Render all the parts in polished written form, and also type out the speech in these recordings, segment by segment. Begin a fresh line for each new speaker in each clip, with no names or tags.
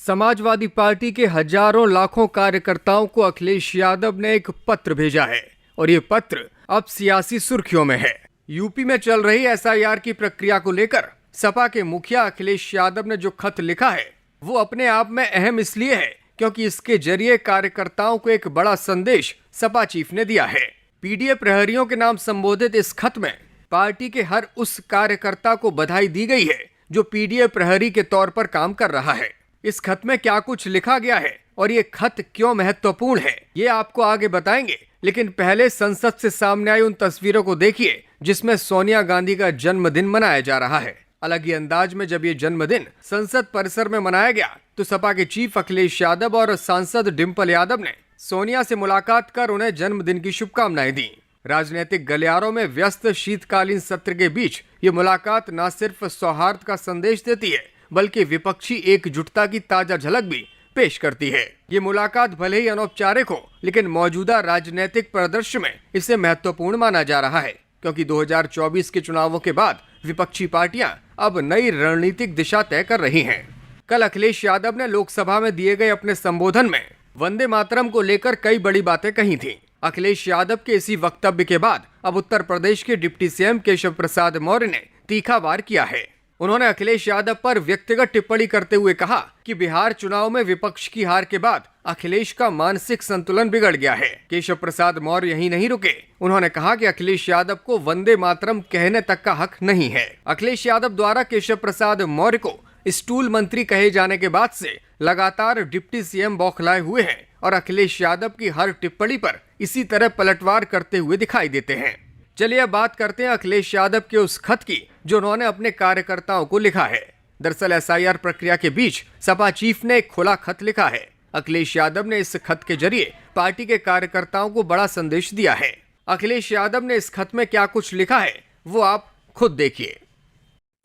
Samajwadi party के हजारों लाखों कार्यकर्ताओं को अखिलेश यादव ने एक पत्र भेजा है और ये पत्र अब सियासी सुर्खियों में है। यूपी में चल रही एसआईआर की प्रक्रिया को लेकर सपा के मुखिया अखिलेश यादव ने जो खत लिखा है वो अपने आप में अहम इसलिए है क्योंकि इसके जरिए कार्यकर्ताओं को एक बड़ा संदेश सपा चीफ ने दिया है। पीडीए प्रहरियों के नाम संबोधित इस खत में पार्टी के हर उस कार्यकर्ता को बधाई दी गई है जो पीडीए प्रहरी के तौर पर काम कर रहा है। इस खत में क्या कुछ लिखा गया है और ये खत क्यों महत्वपूर्ण है ये आपको आगे बताएंगे, लेकिन पहले संसद से सामने आई उन तस्वीरों को देखिए जिसमें सोनिया गांधी का जन्मदिन मनाया जा रहा है। अलग ही अंदाज में जब ये जन्मदिन संसद परिसर में मनाया गया तो सपा के चीफ अखिलेश यादव और सांसद डिंपल यादव ने सोनिया से मुलाकात कर उन्हें जन्मदिन की शुभकामनाएं दी। राजनीतिक गलियारों में व्यस्त शीतकालीन सत्र के बीच ये मुलाकात न सिर्फ सौहार्द का संदेश देती है बल्कि विपक्षी एकजुटता की ताजा झलक भी पेश करती है। ये मुलाकात भले ही अनौपचारिक हो लेकिन मौजूदा राजनीतिक परिदृश्य में इसे महत्वपूर्ण माना जा रहा है क्योंकि 2024 के चुनावों के बाद विपक्षी पार्टियां अब नई रणनीतिक दिशा तय कर रही हैं। कल अखिलेश यादव ने लोकसभा में दिए गए अपने संबोधन में वंदे मातरम को लेकर कई बड़ी बातें कही थी। अखिलेश यादव के इसी वक्तव्य के बाद अब उत्तर प्रदेश के डिप्टी सीएम केशव प्रसाद मौर्य ने तीखा वार किया है। उन्होंने अखिलेश यादव पर व्यक्तिगत टिप्पणी करते हुए कहा कि बिहार चुनाव में विपक्ष की हार के बाद अखिलेश का मानसिक संतुलन बिगड़ गया है। केशव प्रसाद मौर्य यहीं नहीं रुके, उन्होंने कहा कि अखिलेश यादव को वंदे मातरम कहने तक का हक नहीं है। अखिलेश यादव द्वारा केशव प्रसाद मौर्य को स्टूल मंत्री कहे जाने के बाद से लगातार डिप्टी सीएम बौखलाए हुए हैं और अखिलेश यादव की हर टिप्पणी पर इसी तरह पलटवार करते हुए दिखाई देते हैं। चलिए अब बात करते हैं अखिलेश यादव के उस खत की जो उन्होंने अपने कार्यकर्ताओं को लिखा है। दरअसल एसआईआर प्रक्रिया के बीच सपा चीफ ने एक खुला खत लिखा है। अखिलेश यादव ने इस खत के जरिए पार्टी के कार्यकर्ताओं को बड़ा संदेश दिया है। अखिलेश यादव ने इस खत में क्या कुछ लिखा है वो आप खुद देखिए।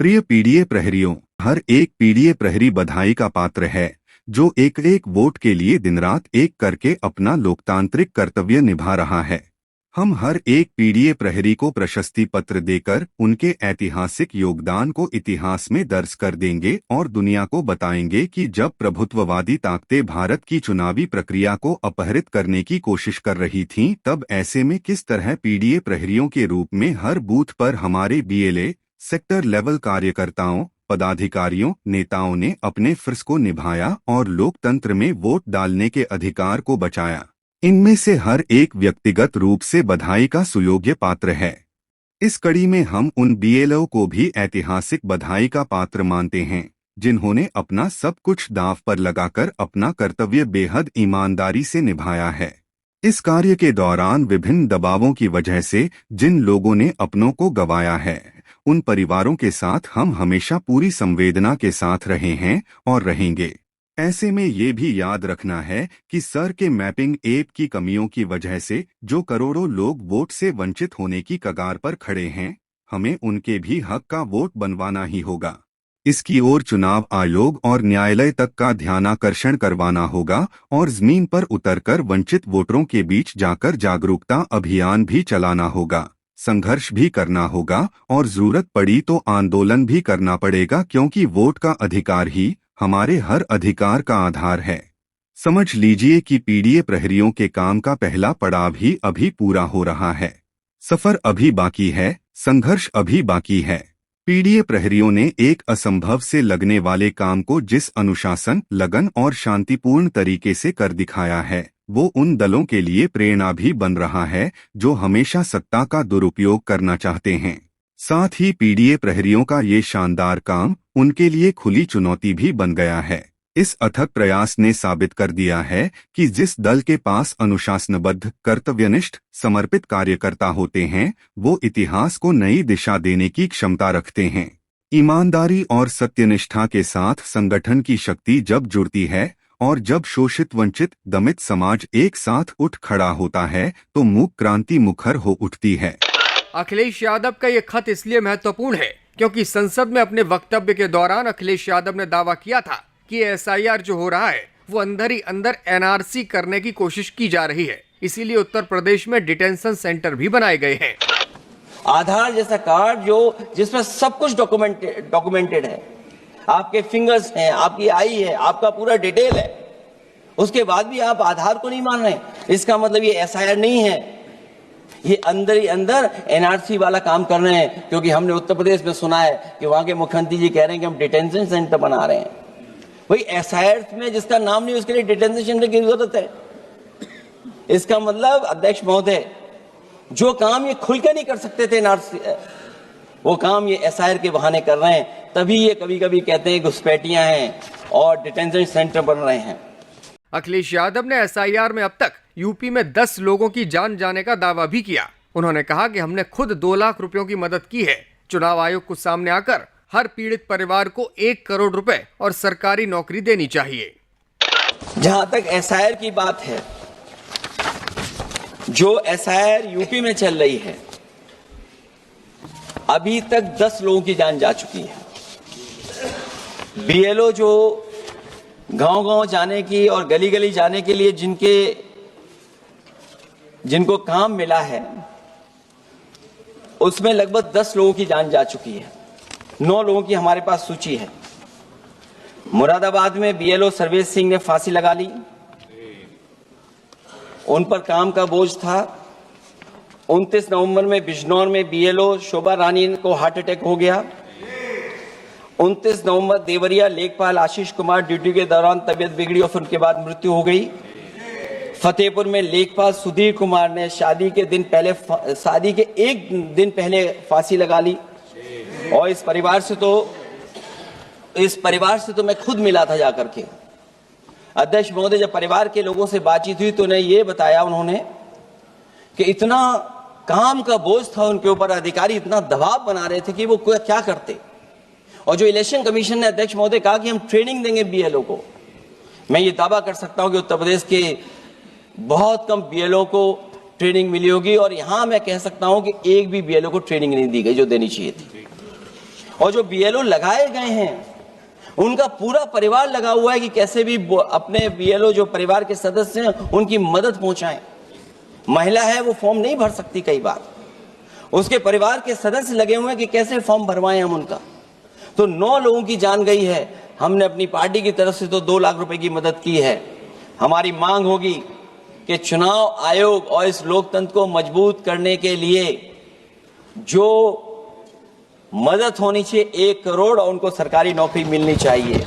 प्रिय पीडीए प्रहरियों, हर एक पीडीए प्रहरी बधाई का पात्र है जो एक एक वोट के लिए दिन रात एक करके अपना लोकतांत्रिक कर्तव्य निभा रहा है। हम हर एक पीडीए प्रहरी को प्रशस्ति पत्र देकर उनके ऐतिहासिक योगदान को इतिहास में दर्ज कर देंगे और दुनिया को बताएंगे कि जब प्रभुत्ववादी ताकतें भारत की चुनावी प्रक्रिया को अपहरित करने की कोशिश कर रही थीं, तब ऐसे में किस तरह पीडीए प्रहरियों के रूप में हर बूथ पर हमारे बीएलए, सेक्टर लेवल कार्यकर्ताओं, पदाधिकारियों, नेताओं ने अपने फर्ज को निभाया और लोकतंत्र में वोट डालने के अधिकार को बचाया। इनमें से हर एक व्यक्तिगत रूप से बधाई का सुयोग्य पात्र है। इस कड़ी में हम उन बीएलओ को भी ऐतिहासिक बधाई का पात्र मानते हैं जिन्होंने अपना सब कुछ दांव पर लगाकर अपना कर्तव्य बेहद ईमानदारी से निभाया है। इस कार्य के दौरान विभिन्न दबावों की वजह से जिन लोगों ने अपनों को गंवाया है उन परिवारों के साथ हम हमेशा पूरी संवेदना के साथ रहे हैं और रहेंगे। ऐसे में ये भी याद रखना है कि सर के मैपिंग ऐप की कमियों की वजह से जो करोड़ों लोग वोट से वंचित होने की कगार पर खड़े हैं, हमें उनके भी हक का वोट बनवाना ही होगा। इसकी ओर चुनाव आयोग और न्यायालय तक का ध्यानाकर्षण करवाना होगा और जमीन पर उतरकर वंचित वोटरों के बीच जाकर जागरूकता अभियान भी चलाना होगा, संघर्ष भी करना होगा और जरूरत पड़ी तो आंदोलन भी करना पड़ेगा क्योंकि वोट का अधिकार ही हमारे हर अधिकार का आधार है। समझ लीजिए कि पीडीए प्रहरियों के काम का पहला पड़ाव ही अभी पूरा हो रहा है। सफर अभी बाकी है, संघर्ष अभी बाकी है। पीडीए प्रहरियों ने एक असंभव से लगने वाले काम को जिस अनुशासन, लगन और शांतिपूर्ण तरीके से कर दिखाया है वो उन दलों के लिए प्रेरणा भी बन रहा है जो हमेशा सत्ता का दुरुपयोग करना चाहते हैं। साथ ही पीडीए प्रहरियों का ये शानदार काम उनके लिए खुली चुनौती भी बन गया है। इस अथक प्रयास ने साबित कर दिया है कि जिस दल के पास अनुशासनबद्ध, कर्तव्यनिष्ठ, समर्पित कार्यकर्ता होते हैं वो इतिहास को नई दिशा देने की क्षमता रखते हैं। ईमानदारी और सत्यनिष्ठा के साथ संगठन की शक्ति जब जुड़ती है और जब शोषित, वंचित, दमित समाज एक साथ उठ खड़ा होता है तो मूक क्रांति मुखर हो उठती है।
अखिलेश यादव का ये खत इसलिए महत्वपूर्ण है क्योंकि संसद में अपने वक्तव्य के दौरान अखिलेश यादव ने दावा किया था कि एसआईआर जो हो रहा है वो अंदर ही अंदर एनआरसी करने की कोशिश की जा रही है। इसीलिए उत्तर प्रदेश में डिटेंशन सेंटर भी बनाए गए हैं।
आधार जैसा कार्ड जिसमें सब कुछ डॉक्यूमेंटेड है, आपके फिंगर्स हैं, आपकी आई है, आपका पूरा डिटेल है, उसके बाद भी आप आधार को नहीं मान रहे। इसका मतलब ये एसआईआर नहीं है, ये अंदर ही अंदर एनआरसी वाला काम कर रहे हैं। क्योंकि हमने उत्तर प्रदेश में सुना है कि वहां के मुख्यमंत्री जी कह रहे हैं कि हम डिटेंशन सेंटर बना रहे हैं। वही एसआईआर में जिसका नाम नहीं, उसके लिए डिटेंशन सेंटर की जरूरत है। इसका मतलब अध्यक्ष महोदय, जो काम ये खुल के नहीं कर सकते थे एनआरसी, वो काम ये एसआईआर के बहाने कर रहे हैं। तभी ये कभी कभी कहते हैं घुसपैठियां हैं और डिटेंशन सेंटर बन रहे हैं।
अखिलेश यादव ने एसआईआर में अब तक यूपी में 10 लोगों की जान जाने का दावा भी किया। उन्होंने कहा कि हमने खुद 2 लाख रुपयों की मदद की है। चुनाव आयोग को सामने आकर हर पीड़ित परिवार को 1 करोड़ रुपए और सरकारी नौकरी देनी चाहिए।
जहां तक एसआईआर की बात है, जो एसआईआर यूपी में चल रही है, अभी तक 10 लोगों की जान जा चुकी है। बीएलओ जो गांव-गांव जाने की और गली-गली जाने के लिए जिनको काम मिला है, उसमें लगभग 10 लोगों की जान जा चुकी है। 9 लोगों की हमारे पास सूची है। मुरादाबाद में बीएलओ सर्वेश सिंह ने फांसी लगा ली, उन पर काम का बोझ था। 29 नवंबर में बिजनौर में बीएलओ शोभा रानी को हार्ट अटैक हो गया। 29 नवंबर देवरिया लेखपाल आशीष कुमार ड्यूटी के दौरान तबियत बिगड़ी और फिर उनके बाद मृत्यु हो गई। फतेहपुर में लेखपाल सुधीर कुमार ने शादी के एक दिन पहले फांसी लगा ली। और इस परिवार से तो मैं खुद मिला था जाकर के। अध्यक्ष महोदय, जब परिवार के लोगों से बातचीत हुई तो उन्हें ये बताया उन्होंने कि इतना काम का बोझ था उनके ऊपर, अधिकारी इतना दबाव बना रहे थे कि वो क्या करते। और जो इलेक्शन कमीशन ने अध्यक्ष महोदय कहा कि हम ट्रेनिंग देंगे बीएलओ को, मैं ये दावा कर सकता हूं कि उत्तर प्रदेश के बहुत कम बीएलओ को ट्रेनिंग मिली होगी। और यहां मैं कह सकता हूं कि एक भी बीएलओ को ट्रेनिंग नहीं दी गई जो देनी चाहिए थी। और जो बीएलओ लगाए गए हैं, उनका पूरा परिवार लगा हुआ है कि कैसे भी अपने बीएलओ जो परिवार के सदस्य हैं उनकी मदद पहुंचाएं। महिला है, वो फॉर्म नहीं भर सकती, कई बार उसके परिवार के सदस्य लगे हुए हैं कि कैसे फॉर्म भरवाएं हम उनका। तो 9 लोगों की जान गई है। हमने अपनी पार्टी की तरफ से तो 2 लाख रुपए की मदद की है। हमारी मांग होगी कि चुनाव आयोग और इस लोकतंत्र को मजबूत करने के लिए जो मदद होनी चाहिए 1 करोड़, और उनको सरकारी नौकरी मिलनी चाहिए।